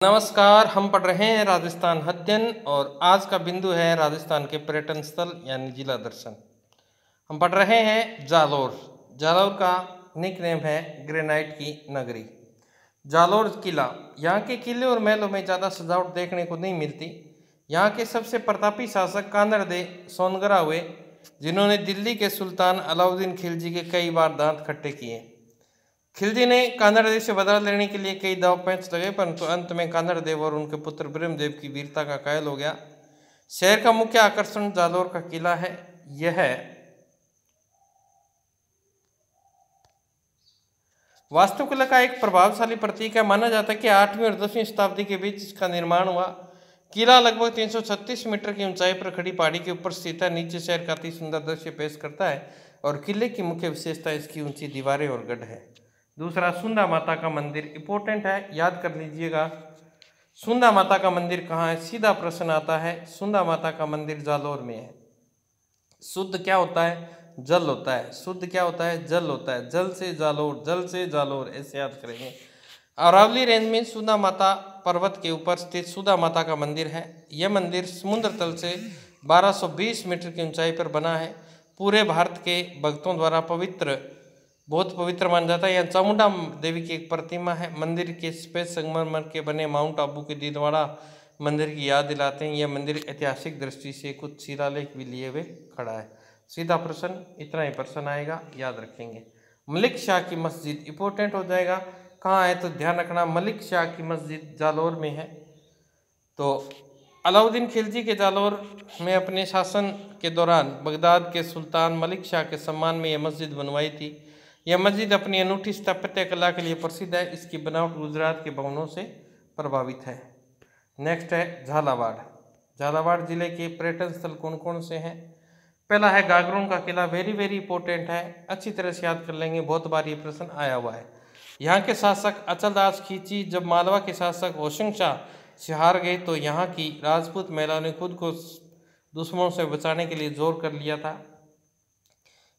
नमस्कार। हम पढ़ रहे हैं राजस्थान अध्ययन और आज का बिंदु है राजस्थान के पर्यटन स्थल यानी जिला दर्शन। हम पढ़ रहे हैं जालोर। जालोर का निक नेम है ग्रेनाइट की नगरी। जालोर किला, यहाँ के किले और महलों में ज़्यादा सजावट देखने को नहीं मिलती। यहाँ के सबसे प्रतापी शासक कानरदे सोनगरा हुए, जिन्होंने दिल्ली के सुल्तान अलाउद्दीन खिलजी के कई बार दांत खट्टे किए। खिलजी ने कानरदेव से बदला लेने के लिए कई दाव पेच लगे, परंतु अंत में कानरदेव और उनके पुत्र ब्रह्मदेव की वीरता का कायल हो गया। शहर का मुख्य आकर्षण जालोर का किला है। यह वास्तुकला का एक प्रभावशाली प्रतीक है। माना जाता है कि 8वीं और 10वीं शताब्दी के बीच इसका निर्माण हुआ। किला लगभग 336 मीटर की ऊंचाई पर खड़ी पहाड़ी के ऊपर स्थित है। नीचे शहर का अति सुंदर दृश्य पेश करता है और किले की मुख्य विशेषता इसकी ऊंची दीवारें और गढ़ है। दूसरा, सुंदा माता का मंदिर इंपॉर्टेंट है, याद कर लीजिएगा। सुंदा माता का मंदिर कहाँ है? सीधा प्रश्न आता है। सुंदा माता का मंदिर जालोर में है। शुद्ध क्या होता है? जल होता है। शुद्ध क्या होता है? जल होता है। जल से जालोर, जल से जालोर, ऐसे याद करेंगे। अरावली रेंज में सुंदा माता पर्वत के ऊपर स्थित सुंदा माता का मंदिर है। यह मंदिर समुद्र तल से 1220 मीटर की ऊंचाई पर बना है। पूरे भारत के भक्तों द्वारा बहुत पवित्र माना जाता है। यहाँ चामुंडा देवी की एक प्रतिमा है। मंदिर के सफेद संगमरमर के बने माउंट आबू के दिलवाड़ा मंदिर की याद दिलाते हैं। यह मंदिर ऐतिहासिक दृष्टि से कुछ शिलालेख भी लिए हुए खड़ा है। सीधा प्रश्न, इतना ही प्रश्न आएगा, याद रखेंगे। मलिक शाह की मस्जिद इंपॉर्टेंट हो जाएगा। कहाँ है? तो ध्यान रखना, मलिक शाह की मस्जिद जालोर में है। तो अलाउद्दीन खिलजी के जालोर में अपने शासन के दौरान बगदाद के सुल्तान मलिक शाह के सम्मान में यह मस्जिद बनवाई थी। यह मस्जिद अपनी अनूठी स्थापत्य कला के लिए प्रसिद्ध है। इसकी बनावट गुजरात के भवनों से प्रभावित है। नेक्स्ट है झालावाड़। झालावाड़ जिले के पर्यटन स्थल कौन कौन से हैं? पहला है गागरोन का किला, वेरी इंपॉर्टेंट है, अच्छी तरह से याद कर लेंगे, बहुत बार ये प्रश्न आया हुआ है। यहाँ के शासक अचलदास खींची जब मालवा के शासक होशंग शाह से हार गए तो यहाँ की राजपूत महिलाओं ने खुद को दुश्मनों से बचाने के लिए जोर कर लिया था।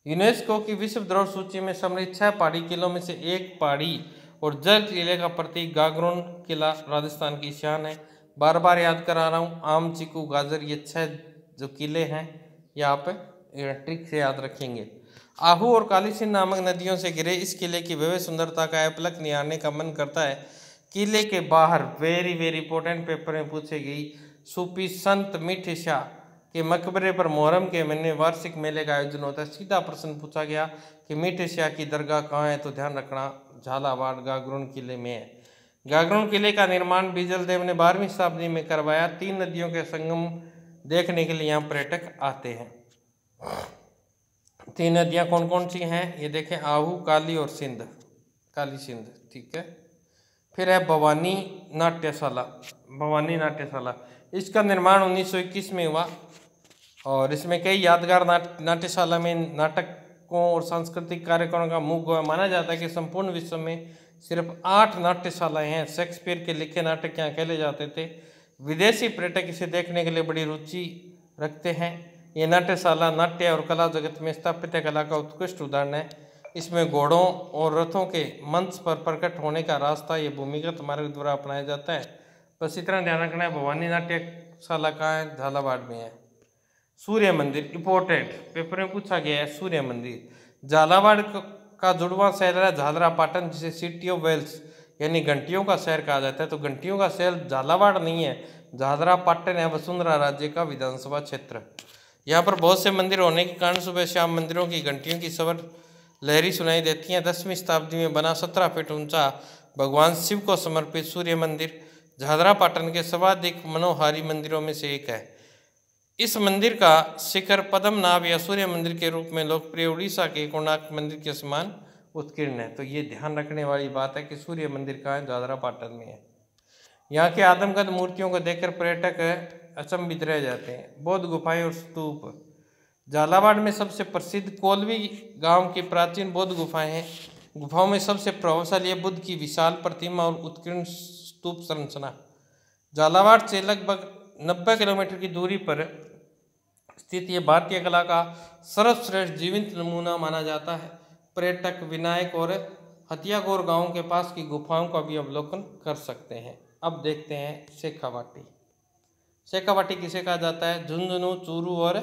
यूनेस्को की विश्व धरोहर सूची में सम्मिलित 6 पहाड़ी किलों में से एक पहाड़ी और जल किले का प्रतीक गागरोन किला राजस्थान की शान है। बार बार याद करा रहा हूँ, आम, चीकू, गाजर, ये 6 जो किले हैं ये आप ट्रिक से याद रखेंगे। आहू और काली सिंध नामक नदियों से घिरे इस किले की भव्य सुंदरता का अपलक निहारने का मन करता है। किले के बाहर वेरी इंपॉर्टेंट पेपर में पूछे गई, सूफी संत मीठे शाह के मकबरे पर मुहर्रम के महीने वार्षिक मेले का आयोजन होता है। सीधा प्रश्न पूछा गया कि मीठे शाह की दरगाह कहाँ है? तो ध्यान रखना, झालावाड़ गागरोन किले में है। गागरोन किले का निर्माण बीजल देव ने 12वीं शताब्दी में करवाया। 3 नदियों के संगम देखने के लिए यहाँ पर्यटक आते हैं। 3 नदियाँ कौन कौन सी हैं? ये देखें, आहू, काली और सिंध, काली सिंध, ठीक है। फिर है भवानी नाट्यशाला। भवानी नाट्यशाला, इसका निर्माण 1921 में हुआ और इसमें कई यादगार नाट्यशाला में नाटकों और सांस्कृतिक कार्यक्रमों का मुख्य हुआ। माना जाता है कि संपूर्ण विश्व में सिर्फ 8 नाट्यशालाएं हैं। शेक्सपियर के लिखे नाटक यहाँ खेले जाते थे। विदेशी पर्यटक इसे देखने के लिए बड़ी रुचि रखते हैं। ये नाट्यशाला नाट्य और कला जगत में स्थापत्य कला का उत्कृष्ट उदाहरण है। इसमें घोड़ों और रथों के मंच पर प्रकट होने का रास्ता ये भूमिगत मार्ग द्वारा अपनाया जाता है। बस इतना ध्यान रखना है। भवानी नाट्यशाला कहाँ है? झालावाड़ में है। सूर्य मंदिर इंपॉर्टेंट, पेपर में पूछा गया है। सूर्य मंदिर झालावाड़ का जुड़वा शहर है झालरा पाटन, जिसे सिटी ऑफ वेल्स यानी घंटियों का शहर कहा जाता है। तो घंटियों का शहर झालावाड़ नहीं है, झालरा पाटन है, वसुंधरा राज्य का विधानसभा क्षेत्र। यहाँ पर बहुत से मंदिर होने के कारण सुबह शाम मंदिरों की घंटियों की स्वर लहरी सुनाई देती हैं। 10वीं शताब्दी में बना 17 फीट ऊंचा भगवान शिव को समर्पित सूर्य मंदिर झालरा पाटन के सर्वाधिक मनोहारी मंदिरों में से एक है। इस मंदिर का शिखर पद्मनाभ या सूर्य मंदिर के रूप में लोकप्रिय उड़ीसा के कोणार्क मंदिर के समान उत्कीर्ण है। तो ये ध्यान रखने वाली बात है कि सूर्य मंदिर कहाँ है? झालरा पाटन में है। यहाँ के आदमकद मूर्तियों को देखकर पर्यटक अचंभित रह जाते हैं। बौद्ध गुफाएं और स्तूप, झालावाड़ में सबसे प्रसिद्ध कोलवी गांव की प्राचीन बौद्ध गुफाएं हैं। गुफाओं में सबसे प्रभावशाली है बुद्ध की विशाल प्रतिमा और उत्कीर्ण स्तूप संरचना। झालावाड़ से लगभग 90 किलोमीटर की दूरी पर स्थित ये भारतीय कला का सर्वश्रेष्ठ जीवित नमूना माना जाता है। पर्यटक विनायक और हथियागोर गांव के पास की गुफाओं का भी अवलोकन कर सकते हैं। अब देखते हैं शेखावाटी। शेखावाटी किसे कहा जाता है? झुंझुनू, चूरू और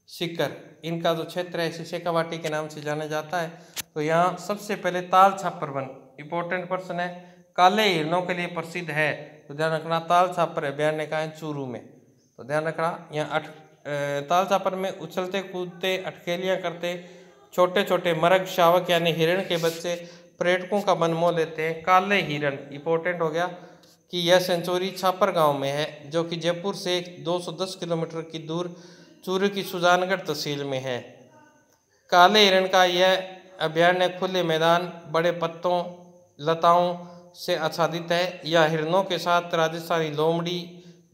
सीकर, इनका जो क्षेत्र है इसे शेखावाटी के नाम से जाना जाता है। तो यहाँ सबसे पहले Tal Chhapar one important person है, काले हिरणों के लिए प्रसिद्ध है। तो ध्यान रखना, ताल छापर अभयारण्य का है चूरू में। तो ध्यान रखना, यहाँ ताल छापर में उछलते कूदते अटखेलियाँ करते छोटे छोटे मरग शावक यानी हिरण के बच्चे पर्यटकों का मन मोह लेते हैं। काले हिरण इंपॉर्टेंट हो गया कि यह सेंचुरी छापर गांव में है, जो कि जयपुर से 210 किलोमीटर की दूर चूरू की सुजानगढ़ तहसील में है। काले हिरण का यह अभयारण्य खुले मैदान, बड़े पत्तों लताओं से आच्छादित है। यह हिरणों के साथ राजस्थानी लोमड़ी,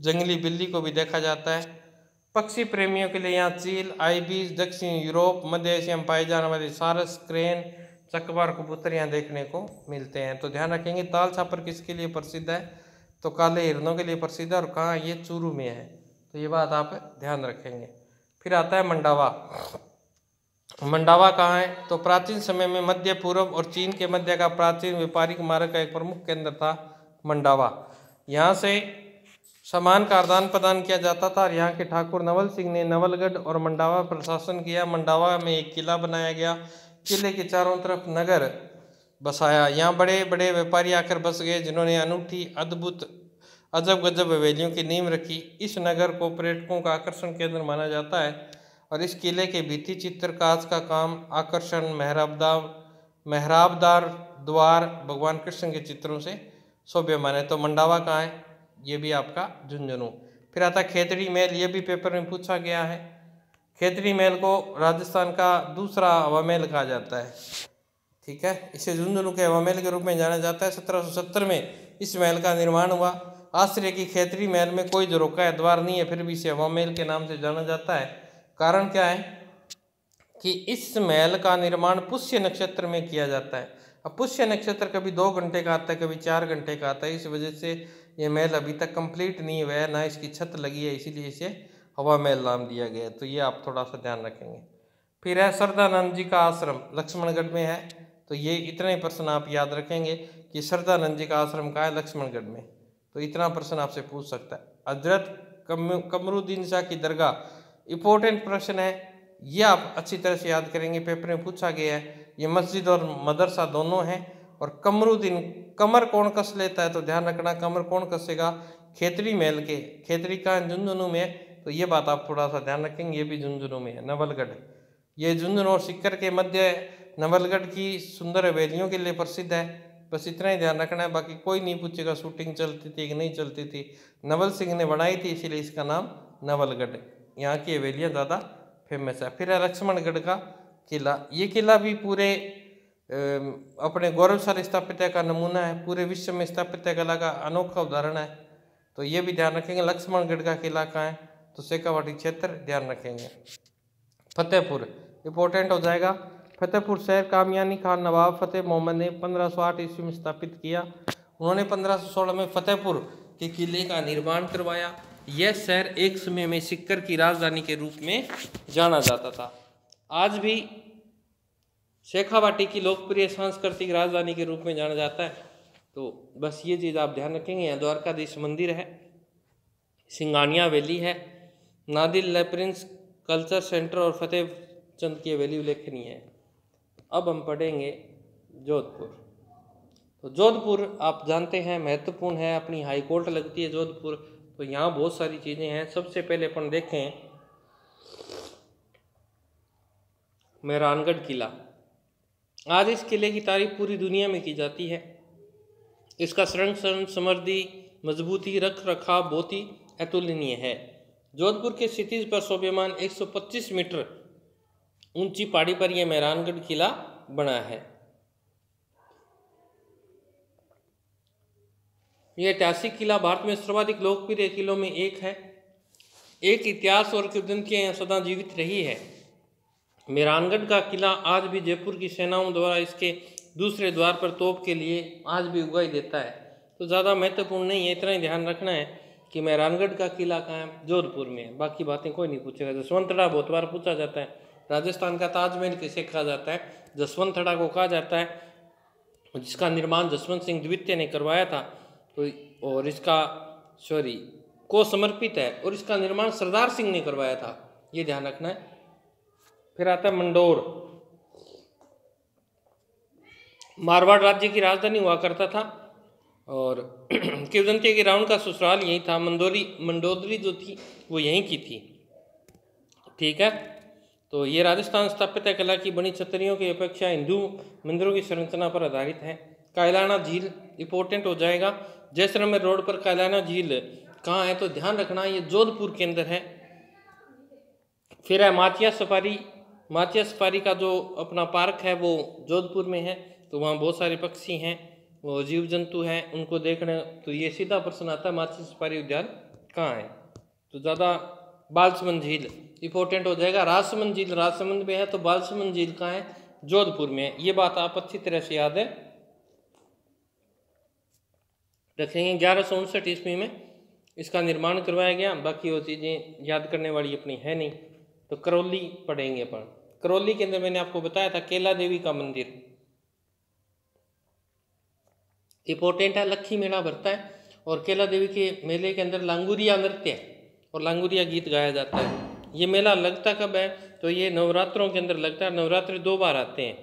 जंगली बिल्ली को भी देखा जाता है। पक्षी प्रेमियों के लिए यहाँ चील, आइबिस, दक्षिण यूरोप, मध्य एशिया में पाए जाने वाले सारस, क्रेन, चकवार कबूतर यहाँ देखने को मिलते हैं। तो ध्यान रखेंगे, ताल छापर किसके लिए प्रसिद्ध है? तो काले हिरणों के लिए प्रसिद्ध है। और कहाँ? ये चूरू में है। तो ये बात आप ध्यान रखेंगे। फिर आता है मंडावा। मंडावा कहाँ है? तो प्राचीन समय में मध्य पूर्व और चीन के मध्य का प्राचीन व्यापारिक मार्ग का एक प्रमुख केंद्र था मंडावा। यहाँ से सामान का आदान प्रदान किया जाता था। और यहाँ के ठाकुर नवल सिंह ने नवलगढ़ और मंडावा पर शासन किया। मंडावा में एक किला बनाया गया, किले के चारों तरफ नगर बसाया। यहाँ बड़े बड़े व्यापारी आकर बस गए, जिन्होंने अनूठी अद्भुत अजब गजब हवेलियों की नींव रखी। इस नगर को पर्यटकों का आकर्षण केंद्र माना जाता है। और इस किले के भित्ति चित्र, कांच का काम, आकर्षण, मेहराबदार द्वार भगवान कृष्ण के चित्रों से शोभ्यमान है। तो मंडावा कहाँ है? ये भी आपका झुंझुनू। फिर आता खेतड़ी महल, ये भी पेपर में पूछा गया है। खेतड़ी महल को राजस्थान का दूसरा हवा महल कहा जाता है। ठीक है, इसे झुंझुनू के हवा महल के रूप में जाना जाता है। 1770 में इस महल का निर्माण हुआ। आश्चर्य की खेतड़ी महल में कोई झरोखा या द्वार नहीं है, फिर भी इसे हवा महल के नाम से जाना जाता है। कारण क्या है कि इस महल का निर्माण पुष्य नक्षत्र में किया जाता है। अब पुष्य नक्षत्र कभी 2 घंटे का आता है, कभी 4 घंटे का आता है। इस वजह से ये महल अभी तक कंप्लीट नहीं हुआ है, ना इसकी छत लगी है, इसीलिए इसे हवा महल नाम दिया गया है। तो ये आप थोड़ा सा ध्यान रखेंगे। फिर है श्रद्धानंद जी का आश्रम, लक्ष्मणगढ़ में है। तो ये इतने प्रश्न आप याद रखेंगे कि श्रद्धानंद जी का आश्रम कहाँ है? लक्ष्मणगढ़ में। तो इतना प्रश्न आपसे पूछ सकता है। हजरत कमरुद्दीन शाह की दरगाह, इंपॉर्टेंट प्रश्न है, ये आप अच्छी तरह से याद करेंगे, पेपर में पूछा गया है। ये मस्जिद और मदरसा दोनों हैं। और कमरुद्दीन, कमर कौन कस लेता है? तो ध्यान रखना, कमर कौन कसेगा? खेतड़ी महल के। खेतड़ी का झुंझुनू में है, तो ये बात आप थोड़ा सा ध्यान रखेंगे। ये भी झुंझुनू में है। नवलगढ़, ये झुंझुनू और सीकर के मध्य नवलगढ़ की सुंदर हवेलियों के लिए प्रसिद्ध है। बस इतना ही ध्यान रखना है, बाकी कोई नहीं पूछेगा शूटिंग चलती थी कि नहीं चलती थी। नवल सिंह ने बनाई थी, इसीलिए इसका नाम नवलगढ़। यहाँ की हवेलियाँ ज़्यादा फेमस है। फिर है लक्ष्मणगढ़ का किला। ये किला भी पूरे अपने गौरवशाली स्थापत्य का नमूना है, पूरे विश्व में स्थापत्य कला का अनोखा उदाहरण है। तो ये भी ध्यान रखेंगे। लक्ष्मणगढ़ का किला कहाँ है? तो शेखावाटी क्षेत्र ध्यान रखेंगे। फतेहपुर इंपॉर्टेंट हो जाएगा। फतेहपुर शहर कामयानी खान नवाब फतेह मोहम्मद ने 1508 ईस्वी में स्थापित किया। उन्होंने 1516 में फतेहपुर के किले का निर्माण करवाया। यह शहर एक समय में सीकर की राजधानी के रूप में जाना जाता था। आज भी शेखावाटी की लोकप्रिय सांस्कृतिक राजधानी के रूप में जाना जाता है। तो बस ये चीज़ आप ध्यान रखेंगे। यहाँ द्वारकाधीश मंदिर है, सिंगानिया वैली है, नादिर लेप्रिंस कल्चर सेंटर और फतेह चंद की हवेली उल्लेखनीय है। अब हम पढ़ेंगे जोधपुर। तो जोधपुर आप जानते हैं महत्वपूर्ण है, अपनी हाई कोर्ट लगती है जोधपुर। तो यहाँ बहुत सारी चीज़ें हैं। सबसे पहले अपन देखें मेहरानगढ़ किला। आज इस किले की तारीफ पूरी दुनिया में की जाती है। इसका संरक्षण, समृद्धि, मजबूती, रख रखाव बहुत ही अतुलनीय है। जोधपुर के क्षितिज पर शोभ्यमान 125 मीटर ऊंची पहाड़ी पर यह मेहरानगढ़ किला बना है। यह ऐतिहासिक किला भारत में सर्वाधिक लोकप्रिय किलों में एक है। एक इतिहास और किंवदंतियां सदा जीवित रही है। मेहरानगढ़ का किला आज भी जयपुर की सेनाओं द्वारा इसके दूसरे द्वार पर तोप के लिए आज भी उगाई देता है। तो ज़्यादा महत्वपूर्ण नहीं है, इतना ही ध्यान रखना है कि मेहरानगढ़ का किला कहाँ है? जोधपुर में है। बाकी बातें कोई नहीं पूछेगा। जसवंतड़ा बहुत बार पूछा जाता है। राजस्थान का ताजमहल किसे कहा जाता है? जसवंतड़ा को कहा जाता है, जिसका निर्माण जसवंत सिंह द्वितीय ने करवाया था। तो और इसका को समर्पित है, और इसका निर्माण सरदार सिंह ने करवाया था, ये ध्यान रखना है। फिर आता है मंडोर, मारवाड़ राज्य की राजधानी हुआ करता था, और किंवदंती की रावण का ससुराल यही था। मंडोदरी जो थी वो यहीं की थी, ठीक है। तो ये राजस्थान स्थापत्य कला की बनी छतरियों की अपेक्षा हिंदू मंदिरों की संरचना पर आधारित है। कायलाना झील इंपॉर्टेंट हो जाएगा। जैसलमेर रोड पर कायलाना झील कहाँ है, तो ध्यान रखना ये जोधपुर के अंदर है। फिर है माचिया सफारी। माचिया सफारी का जो अपना पार्क है वो जोधपुर में है, तो वहाँ बहुत सारे पक्षी हैं, वो जीव जंतु हैं, उनको देखने। तो ये सीधा प्रश्न आता है माचिया सफारी उद्यान कहाँ है, तो ज़्यादा बालसमंद झील इंपॉर्टेंट हो जाएगा। राजसमंद झील राजसमंद में है, तो बालसमंद झील कहाँ है, जोधपुर में है। ये बात आप अच्छी तरह से याद है रखेंगे। 1159 ईस्वी में इसका निर्माण करवाया गया। बाकी वो चीज़ें याद करने वाली अपनी है नहीं, तो करौली पढ़ेंगे अपन। करौली के अंदर मैंने आपको बताया था केला देवी का मंदिर इंपॉर्टेंट है। लक्खी मेला भरता है, और केला देवी के मेले के अंदर लांगुरिया नृत्य और लांगुरिया गीत गाया जाता है। ये मेला लगता कब है, तो ये नवरात्रों के अंदर लगता है। नवरात्रि 2 बार आते हैं,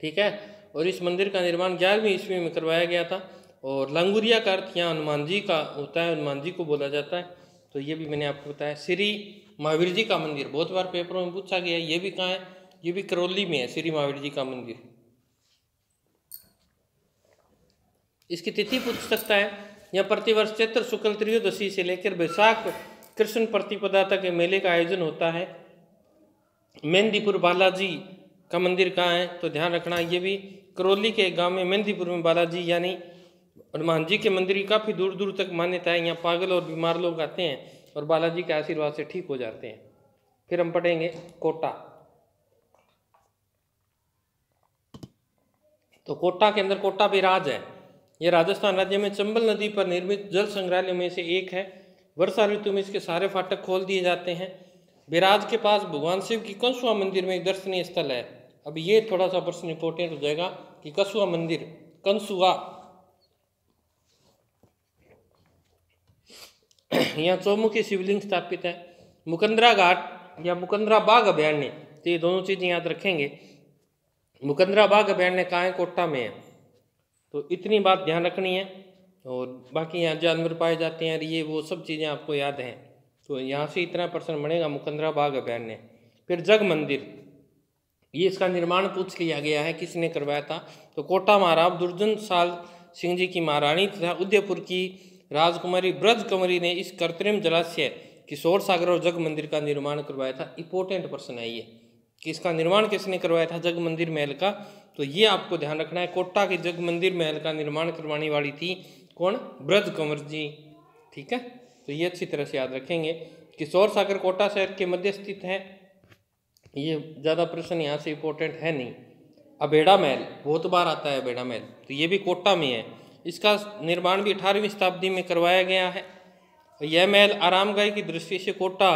ठीक है। और इस मंदिर का निर्माण 11वीं ईस्वी में करवाया गया था। और लांगुरिया का अर्थ यहाँ हनुमान जी का होता है, हनुमान जी को बोला जाता है, तो ये भी मैंने आपको बताया। श्री महावीर जी का मंदिर बहुत बार पेपरों में पूछा गया है, ये भी कहाँ है, ये भी करौली में है, श्री महावीर जी का मंदिर। इसकी तिथि पूछ सकता है। यह प्रतिवर्ष चैत्र शुक्ल त्रयोदशी से लेकर बैसाख कृष्ण प्रतिपदा तक मेले का आयोजन होता है। मेहंदीपुर बालाजी का मंदिर कहाँ है, तो ध्यान रखना ये भी करौली के गांव में मेहंदीपुर में बालाजी यानी हनुमान जी के मंदिर की काफ़ी दूर दूर तक मान्यता है। यहाँ पागल और बीमार लोग आते हैं और बालाजी के आशीर्वाद से ठीक हो जाते हैं। फिर हम पढ़ेंगे कोटा। तो कोटा के अंदर कोटा बिराज है। ये राजस्थान राज्य में चंबल नदी पर निर्मित जल संग्रहालय में से एक है। वर्षा ऋतु में इसके सारे फाटक खोल दिए जाते हैं। बिराज के पास भगवान शिव की कंसुआ मंदिर में एक दर्शनीय स्थल है। अब ये थोड़ा सा प्रश्न इंपॉर्टेंट हो जाएगा कि कंसुआ मंदिर, कंसुआ यहाँ चौमुखी शिवलिंग स्थापित है। मुकंदरा घाट या मुकंदरा बाग अभयारण्य, तो ये दोनों चीजें याद रखेंगे। मुकंदरा बाग अभयारण्य कहाँ है, कोटा में है, तो इतनी बात ध्यान रखनी है। और बाकी यहाँ जानवर पाए जाते हैं, ये वो सब चीज़ें आपको याद हैं, तो यहाँ से इतना प्रश्न बनेगा मुकंदरा बाग अभयारण्य। फिर जग मंदिर, ये इसका निर्माण पूछ लिया गया है, किसने करवाया था, तो कोटा महाराज दुर्जन साल सिंह जी की महारानी तथा उदयपुर की राजकुमारी ब्रज कंवरी ने इस कृत्रिम जलाशय किशोर सागर और जग मंदिर का निर्माण करवाया था। इंपॉर्टेंट प्रश्न है ये कि इसका निर्माण किसने करवाया था, जग मंदिर महल का, तो ये आपको ध्यान रखना है। कोटा के जग मंदिर महल का निर्माण करवाने वाली थी कौन, ब्रज कंवर जी, ठीक है। तो ये अच्छी तरह से याद रखेंगे। किशोर सागर कोटा शहर के मध्य स्थित है, ये ज़्यादा प्रश्न यहाँ से इंपॉर्टेंट है नहीं। अबेड़ा महल बहुत बार आता है, अबेड़ा महल, तो ये भी कोटा में है। इसका निर्माण भी 18वीं शताब्दी में करवाया गया है। यह महल आरामगाह की दृष्टि से कोटा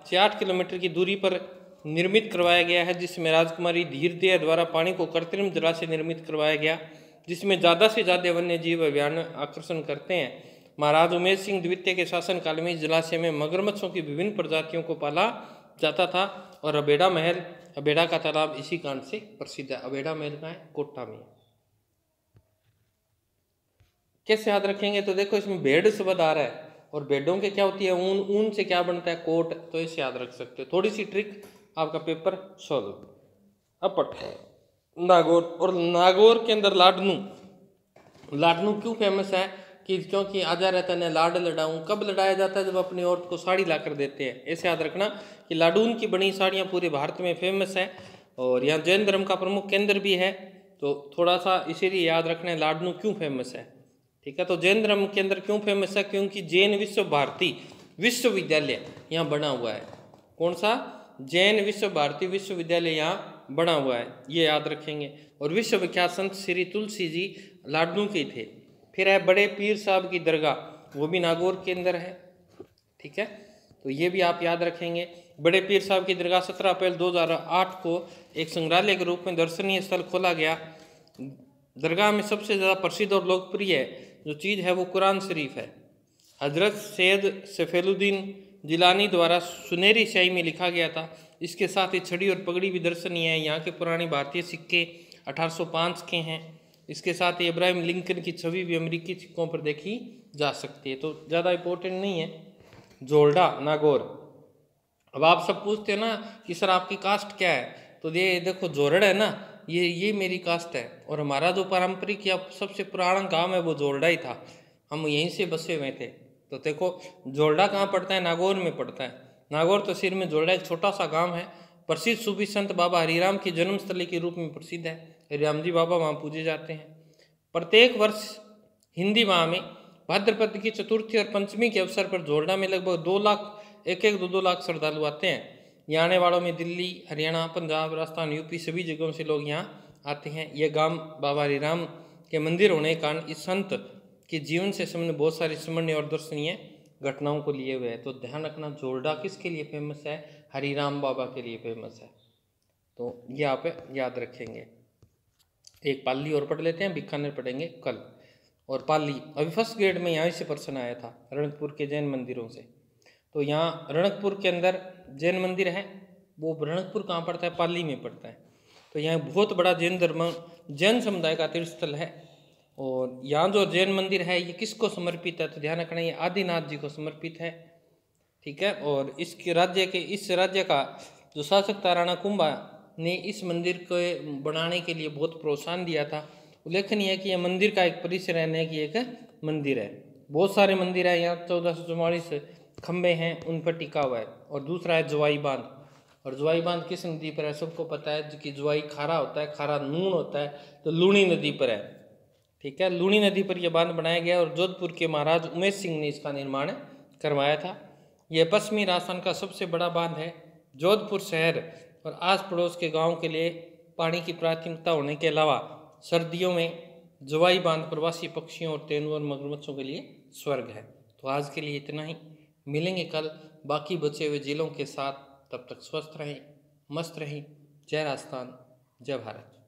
से 8 किलोमीटर की दूरी पर निर्मित करवाया गया है, जिसमें राजकुमारी धीरदेव द्वारा पानी को कृत्रिम जलाशय निर्मित करवाया गया, जिसमें ज़्यादा से ज़्यादा वन्य जीव अभियान आकर्षण करते हैं। महाराज उमेश सिंह द्वितीय के शासनकाल में इस जलाशय में मगरमच्छों की विभिन्न प्रजातियों को पाला जाता था। और अबेड़ा महल, अबेड़ा का तालाब इसी कारण से प्रसिद्ध है। अबेड़ा महल का है, कोटा में। कैसे याद रखेंगे, तो देखो इसमें भेड़ शब्द आ रहा है, और भेड़ों के क्या होती है ऊन, ऊन से क्या बनता है, कोट, तो इसे याद रख सकते हो। थोड़ी सी ट्रिक, आपका पेपर सॉल्व। अब पढ़ते नागौर, और नागौर के अंदर लाडनू, लाडनू क्यों फेमस है कि क्योंकि आजा रहता है लाड लड़ाऊं, कब लड़ाया जाता है, जब अपनी औरत को साड़ी ला कर देते हैं। ऐसे याद रखना कि लाडून की बनी साड़ियाँ पूरे भारत में फेमस है, और यहाँ जैन धर्म का प्रमुख केंद्र भी है, तो थोड़ा सा इसीलिए याद रखना है लाडनू क्यों फेमस है, ठीक है। तो जैन धर्म के अंदर क्यों फेमस है, क्योंकि जैन विश्व भारती विश्वविद्यालय यहाँ बना हुआ है। कौन सा, जैन विश्व भारती विश्वविद्यालय यहाँ बना हुआ है, ये याद रखेंगे। और विश्व विख्यात संत श्री तुलसी जी लाडनू के थे। फिर है बड़े पीर साहब की दरगाह, वो भी नागौर के अंदर है, ठीक है, तो ये भी आप याद रखेंगे। बड़े पीर साहब की दरगाह 17 अप्रैल 2008 को एक संग्रहालय के रूप में दर्शनीय स्थल खोला गया। दरगाह में सबसे ज़्यादा प्रसिद्ध और लोकप्रिय जो चीज़ है वो कुरान शरीफ है। हजरत सैयद सफेलुद्दीन जिलानी द्वारा सुनहरी स्याही में लिखा गया था। इसके साथ ही छड़ी और पगड़ी भी दर्शनीय है। यहाँ के पुराने भारतीय सिक्के 1805 के हैं। इसके साथ ही इब्राहिम लिंकन की छवि भी अमेरिकी सिक्कों पर देखी जा सकती है। तो ज़्यादा इम्पोर्टेंट नहीं है। जोल्डा नागौर। अब आप सब पूछते हैं ना कि सर आपकी कास्ट क्या है, तो ये देखो जोरड़ है ना, ये मेरी कास्ट है। और हमारा जो पारंपरिक या सबसे पुराना गांव है वो जोल्डा ही था। हम यहीं से बसे हुए थे। तो देखो जोल्डा कहाँ पड़ता है? नागौर में पड़ता है। नागौर तहसील में जोल्डा एक छोटा सा गांव है। प्रसिद्ध सूफी संत बाबा हरिराम की जन्मस्थली के रूप में प्रसिद्ध है। हरिराम जी बाबा वहाँ पूजे जाते हैं। प्रत्येक वर्ष हिंदी माह में भाद्रपद की चतुर्थी और पंचमी के अवसर पर जोल्डा में लगभग 2 लाख 2 लाख श्रद्धालु आते हैं। यहाँ आने वालों में दिल्ली, हरियाणा, पंजाब, राजस्थान, यूपी सभी जगहों से लोग यहाँ आते हैं। यह गांव बाबा हरिराम के मंदिर होने के कारण इस संत के जीवन से संबंधित बहुत सारी स्मरणीय और दर्शनीय घटनाओं को लिए हुए हैं। तो ध्यान रखना, जोल्डा किसके लिए फेमस है? हरिराम बाबा के लिए फेमस है। तो ये आप याद रखेंगे। एक पाली और पढ़ लेते हैं, बीकानेर पढ़ेंगे कल। और पाली अभी फर्स्ट ग्रेड में यहाँ से प्रश्न आया था, रणकपुर के जैन मंदिरों से। तो यहाँ रणकपुर के अंदर जैन मंदिर है। वो रणकपुर कहाँ पड़ता है? पाली में पड़ता है। तो यहाँ बहुत बड़ा जैन समुदाय का तीर्थस्थल है। और यहाँ जो जैन मंदिर है ये किसको समर्पित है? तो ध्यान रखना, ये आदिनाथ जी को समर्पित है। ठीक है। और इस राज्य का जो शासक था राणा कुंभा ने इस मंदिर को बनाने के लिए बहुत प्रोत्साहन दिया था। उल्लेखनीय है कि यह मंदिर का एक परिसर रहने की एक मंदिर है। बहुत सारे मंदिर है यहाँ, 1444 खंबे हैं उन पर टिका हुआ है। और दूसरा है जवाई बांध। और जवाई बांध किस नदी पर है? सबको पता है कि जवाई खारा होता है, खारा नून होता है, तो लूणी नदी पर है। ठीक है, लूणी नदी पर यह बांध बनाया गया और जोधपुर के महाराज उमेश सिंह ने इसका निर्माण करवाया था। यह पश्चिमी राजस्थान का सबसे बड़ा बांध है। जोधपुर शहर और आस पड़ोस के गाँव के लिए पानी की प्राथमिकता होने के अलावा सर्दियों में जवाई बांध प्रवासी पक्षियों और तेंदुओं और मगरमच्छों के लिए स्वर्ग है। तो आज के लिए इतना ही। मिलेंगे कल बाकी बचे हुए जिलों के साथ। तब तक स्वस्थ रहें, मस्त रहें। जय राजस्थान, जय भारत।